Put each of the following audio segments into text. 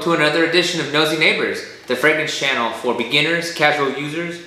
to another edition of Nosy Neighbors, the fragrance channel for beginners, casual users,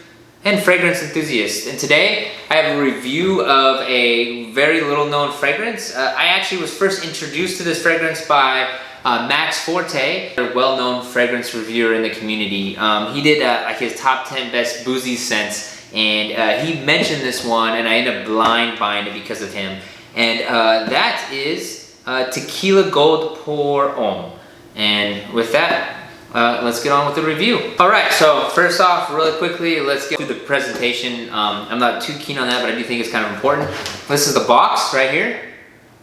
and fragrance enthusiasts. And today I have a review of a very little known fragrance. I actually was first introduced to this fragrance by Max Forte, a well-known fragrance reviewer in the community. He did like his top 10 best boozy scents, and he mentioned this one, and I ended up blind buying it because of him. And that is Tequilla Pour Homme. And with that, let's get on with the review. Alright, so first off, really quickly, let's get through the presentation. I'm not too keen on that, but I do think it's kind of important. This is the box right here.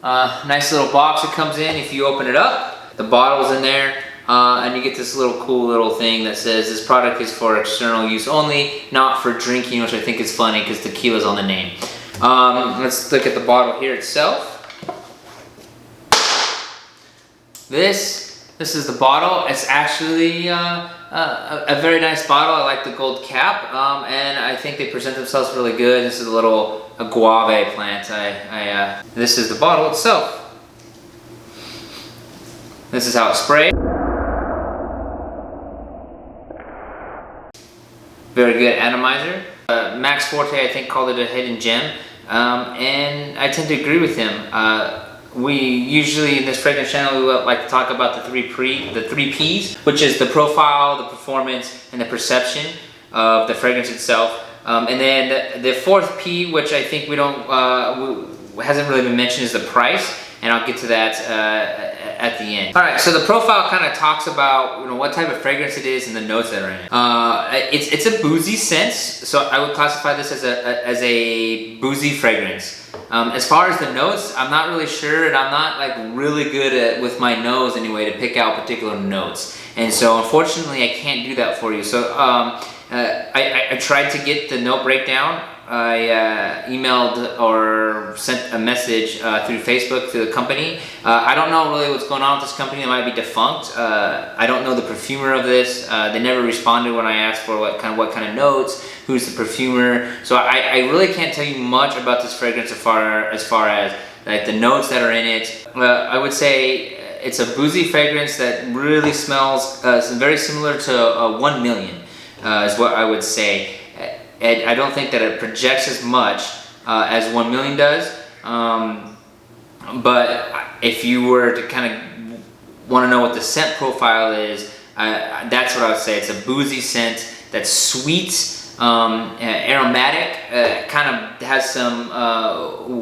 Nice little box it comes in. If you open it up, the bottle's in there, and you get this little cool little thing that says this product is for external use only, not for drinking, which I think is funny because tequila's on the name. Let's look at the bottle here itself. This is the bottle. It's actually a very nice bottle. I like the gold cap, and I think they present themselves really good. This is a little guave plant. This is the bottle itself. This is how it's sprayed. Very good atomizer. Max Forte, I think, called it a hidden gem, and I tend to agree with him. We usually in this fragrance channel we like to talk about the three P's, which is the profile, the performance, and the perception of the fragrance itself. And then the fourth P, which I think hasn't really been mentioned, is the price, and I'll get to that at the end. All right, so the profile kind of talks about what type of fragrance it is and the notes that are in it. It's a boozy scent, so I would classify this as a boozy fragrance. As far as the notes, I'm not really sure, and I'm not like really good at, with my nose anyway, to pick out particular notes. And so unfortunately I can't do that for you. So I tried to get the note breakdown. I emailed or sent a message through Facebook to the company. I don't know really what's going on with this company. It might be defunct. I don't know the perfumer of this. They never responded when I asked for what kind of notes, who's the perfumer. So I really can't tell you much about this fragrance as far as like the notes that are in it. I would say it's a boozy fragrance that really smells very similar to 1 Million is what I would say. I don't think that it projects as much as 1 Million does, but if you were to kind of want to know what the scent profile is, that's what I would say. It's a boozy scent that's sweet, aromatic, kind of has some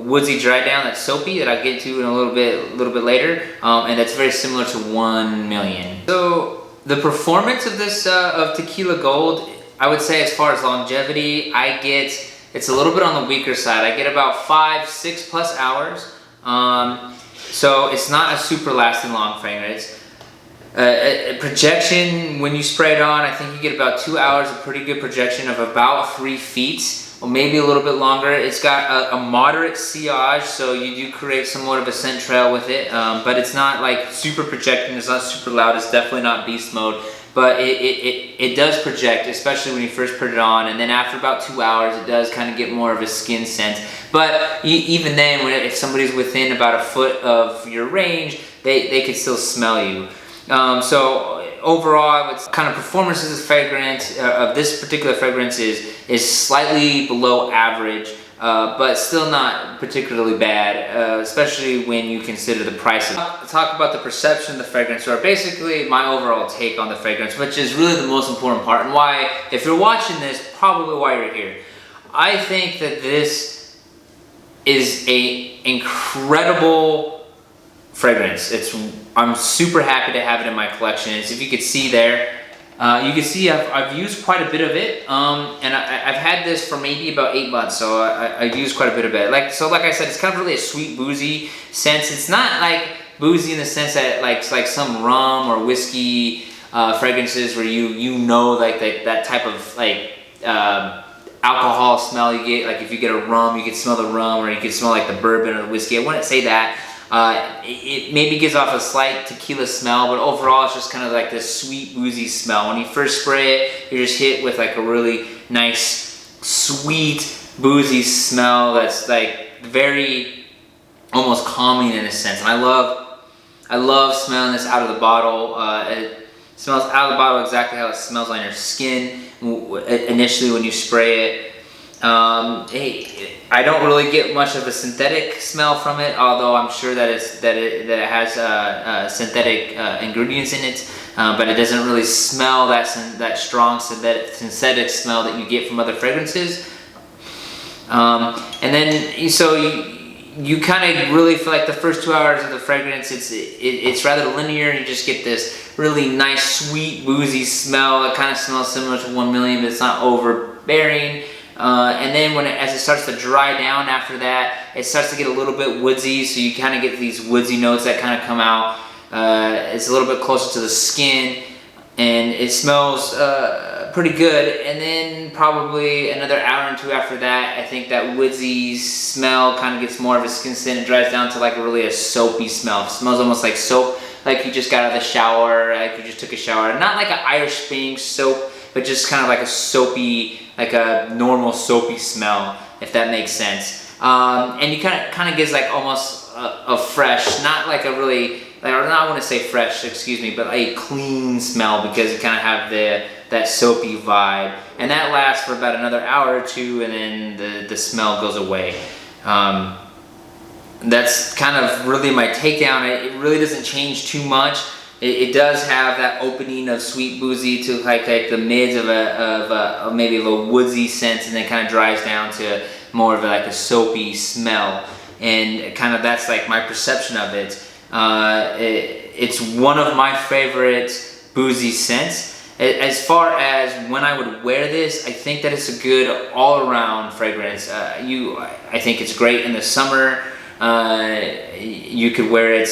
woodsy dry down that's soapy that I'll get to in a little bit later, and that's very similar to 1 Million. So the performance of this of Tequilla Gold, I would say as far as longevity, it's a little bit on the weaker side. I get about 5-6 plus hours. So it's not a super lasting long fragrance. Projection, when you spray it on, I think you get about 2 hours of pretty good projection of about 3 feet, or maybe a little bit longer. It's got a moderate sillage, so you do create somewhat of a scent trail with it, but it's not like super projecting. It's not super loud. It's definitely not beast mode. But it does project, especially when you first put it on, and then after about 2 hours it does kind of get more of a skin scent. But even then, if somebody's within about a foot of your range, they can still smell you. So overall, it's kind of performance of this fragrance, of this particular fragrance is slightly below average, but still not particularly bad, especially when you consider the price. Talk about the perception of the fragrance, or basically my overall take on the fragrance, which is really the most important part, and why, if you're watching this, probably why you're here. I think that this is a incredible fragrance. I'm super happy to have it in my collection. As if you could see there, you can see I've used quite a bit of it, and I've had this for maybe about 8 months, so I've used quite a bit of it. Like I said, it's kind of really a sweet boozy sense. It's not like boozy in the sense that like some rum or whiskey fragrances where you know like that type of like alcohol smell you get. Like if you get a rum, you can smell the rum, or you can smell like the bourbon or the whiskey. I wouldn't say that. It maybe gives off a slight tequila smell, but overall it's just kind of like this sweet boozy smell. When you first spray it, you're just hit with like a really nice sweet boozy smell that's like very almost calming in a sense. And I love smelling this out of the bottle. Smells out of the bottle exactly how it smells on your skin initially when you spray it. I don't really get much of a synthetic smell from it, although I'm sure that it has synthetic ingredients in it, but it doesn't really smell that strong synthetic smell that you get from other fragrances. And then so you kind of really feel like the first 2 hours of the fragrance, it's rather linear. You just get this really nice, sweet, boozy smell. It kind of smells similar to 1 Million, but it's not overbearing. And then as it starts to dry down after that, it starts to get a little bit woodsy. So you kind of get these woodsy notes that kind of come out. It's a little bit closer to the skin, and it smells pretty good. And then probably another hour or 2 after that, I think that woodsy smell kind of gets more of a skin scent. It dries down to like really a soapy smell. It smells almost like soap, like you just got out of the shower, like you just took a shower. Not like an Irish Spring soap, but just kind of like a soapy, like a normal soapy smell, if that makes sense. And you kind of gives like almost a fresh, not like a really, or not, I want to say fresh, excuse me, but a clean smell, because you kind of have that soapy vibe. And that lasts for about another hour or two, and then the smell goes away. That's kind of really my takedown. It really doesn't change too much. It does have that opening of sweet boozy to like the mids of maybe a little woodsy scent, and then kind of dries down to more of like a soapy smell. And kind of that's like my perception of it. It's one of my favorite boozy scents. As far as when I would wear this, I think that it's a good all-around fragrance. I think it's great in the summer. You could wear it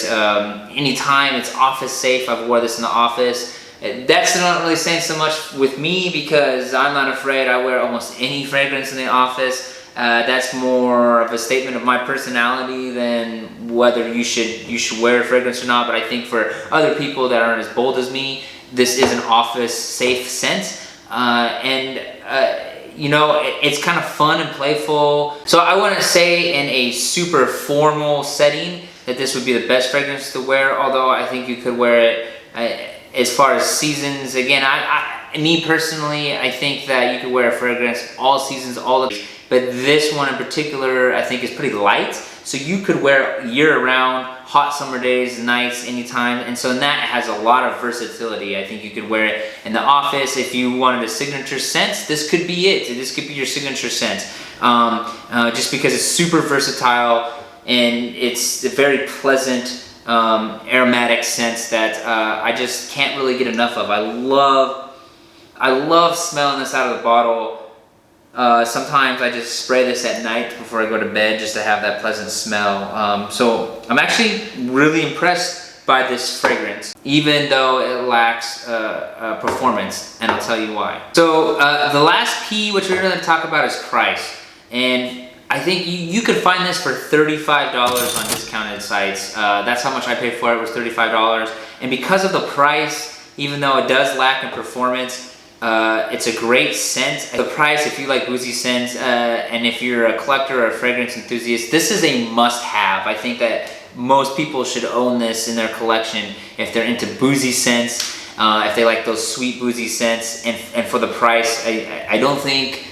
anytime. It's office safe. I've wore this in the office. That's not really saying so much with me, because I'm not afraid. I wear almost any fragrance in the office. That's more of a statement of my personality than whether you should wear a fragrance or not. But I think for other people that aren't as bold as me, this is an office safe scent. You know, it's kind of fun and playful. So I wouldn't say in a super formal setting that this would be the best fragrance to wear, although I think you could wear it as far as seasons. Again, me personally, I think that you could wear a fragrance all seasons, all the, but this one in particular I think is pretty light. So you could wear it year-round, hot summer days, nights, anytime. And so in that, it has a lot of versatility. I think you could wear it in the office. If you wanted a signature scent, this could be it. This could be your signature scent. Just because it's super versatile, and it's a very pleasant, aromatic scent that I just can't really get enough of. I love smelling this out of the bottle. Sometimes I just spray this at night before I go to bed, just to have that pleasant smell. So I'm actually really impressed by this fragrance, even though it lacks performance, and I'll tell you why. So the last P, which we're going to talk about, is price. And I think you could find this for $35 on discounted sites. That's how much I paid for it, was $35. And because of the price, even though it does lack in performance, it's a great scent. The price, if you like boozy scents, and if you're a collector or a fragrance enthusiast, this is a must-have. I think that most people should own this in their collection if they're into boozy scents, if they like those sweet boozy scents. And for the price, I don't think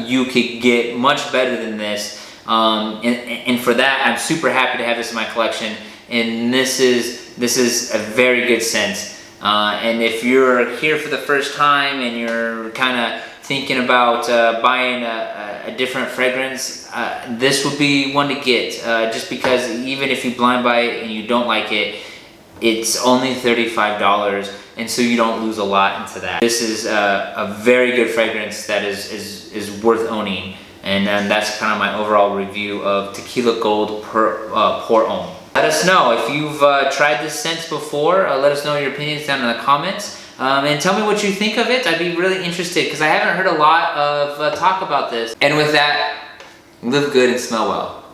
you could get much better than this. And for that, I'm super happy to have this in my collection. And this is a very good scent. And if you're here for the first time and you're kind of thinking about buying a different fragrance, this would be one to get, just because even if you blind buy it and you don't like it, it's only $35, and so you don't lose a lot into that. This is a very good fragrance that is worth owning, and that's kind of my overall review of Tequilla Pour Homme. Let us know if you've tried this scent before. Let us know your opinions down in the comments. And tell me what you think of it. I'd be really interested, because I haven't heard a lot of talk about this. And with that, live good and smell well.